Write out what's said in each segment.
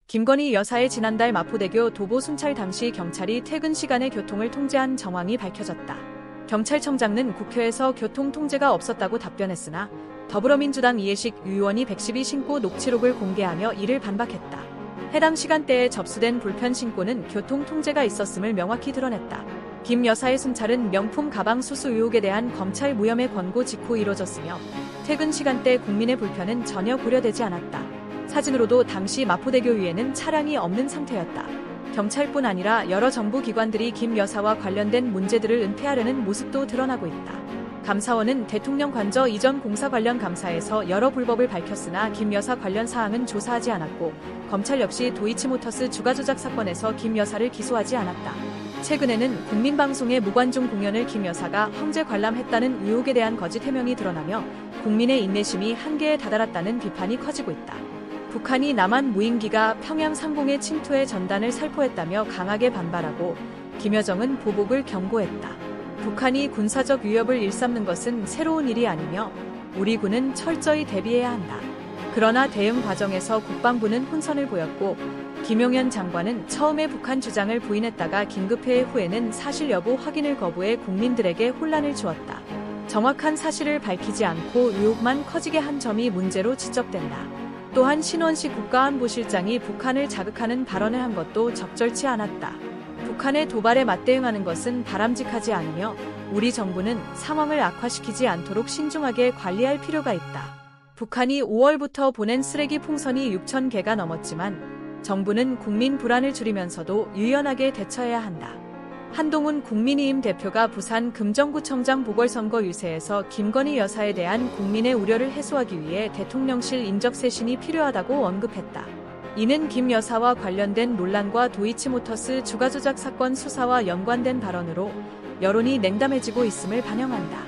김건희 여사의 지난달 마포대교 도보 순찰 당시 경찰이 퇴근 시간에 교통을 통제한 정황이 밝혀졌다. 경찰청장은 국회에서 교통 통제가 없었다고 답변했으나 더불어민주당 이해식 의원이 112 신고 녹취록을 공개하며 이를 반박했다. 해당 시간대에 접수된 불편 신고는 교통 통제가 있었음을 명확히 드러냈다. 김 여사의 순찰은 명품 가방 수수 의혹에 대한 검찰 무혐의 권고 직후 이뤄졌으며 퇴근 시간대 국민의 불편은 전혀 고려되지 않았다. 사진으로도 당시 마포대교 위에는 차량이 없는 상태였다. 경찰뿐 아니라 여러 정부 기관들이 김 여사와 관련된 문제들을 은폐하려는 모습도 드러나고 있다. 감사원은 대통령 관저 이전 공사 관련 감사에서 여러 불법을 밝혔으나 김 여사 관련 사항은 조사하지 않았고 검찰 역시 도이치모터스 주가 조작 사건에서 김 여사를 기소하지 않았다. 최근에는 국민방송의 무관중 공연을 김 여사가 황제 관람했다는 의혹에 대한 거짓 해명이 드러나며 국민의 인내심이 한계에 다다랐다는 비판이 커지고 있다. 북한이 남한 무인기가 평양 상공의 침투의 전단을 살포했다며 강하게 반발하고 김여정은 보복을 경고했다. 북한이 군사적 위협을 일삼는 것은 새로운 일이 아니며 우리 군은 철저히 대비해야 한다. 그러나 대응 과정에서 국방부는 혼선을 보였고 김용현 장관은 처음에 북한 주장을 부인했다가 긴급회의 후에는 사실 여부 확인을 거부해 국민들에게 혼란을 주었다. 정확한 사실을 밝히지 않고 의혹만 커지게 한 점이 문제로 지적된다. 또한 신원식 국가안보실장이 북한을 자극하는 발언을 한 것도 적절치 않았다. 북한의 도발에 맞대응하는 것은 바람직하지 않으며 우리 정부는 상황을 악화시키지 않도록 신중하게 관리할 필요가 있다. 북한이 5월부터 보낸 쓰레기 풍선이 6,000개가 넘었지만 정부는 국민 불안을 줄이면서도 유연하게 대처해야 한다. 한동훈 국민의힘 대표가 부산 금정구청장 보궐선거 유세에서 김건희 여사에 대한 국민의 우려를 해소하기 위해 대통령실 인적쇄신이 필요하다고 언급했다. 이는 김 여사와 관련된 논란과 도이치모터스 주가 조작 사건 수사와 연관된 발언으로 여론이 냉담해지고 있음을 반영한다.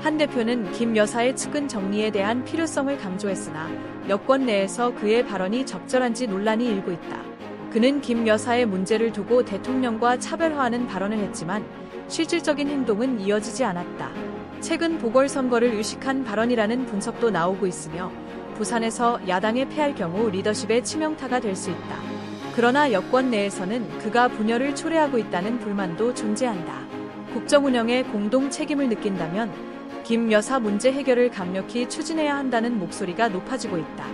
한 대표는 김 여사의 측근 정리에 대한 필요성을 강조했으나 여권 내에서 그의 발언이 적절한지 논란이 일고 있다. 그는 김 여사의 문제를 두고 대통령과 차별화하는 발언을 했지만 실질적인 행동은 이어지지 않았다. 최근 보궐선거를 의식한 발언이라는 분석도 나오고 있으며 부산에서 야당에 패할 경우 리더십의 치명타가 될 수 있다. 그러나 여권 내에서는 그가 분열을 초래하고 있다는 불만도 존재한다. 국정 운영에 공동 책임을 느낀다면 김 여사 문제 해결을 강력히 추진해야 한다는 목소리가 높아지고 있다.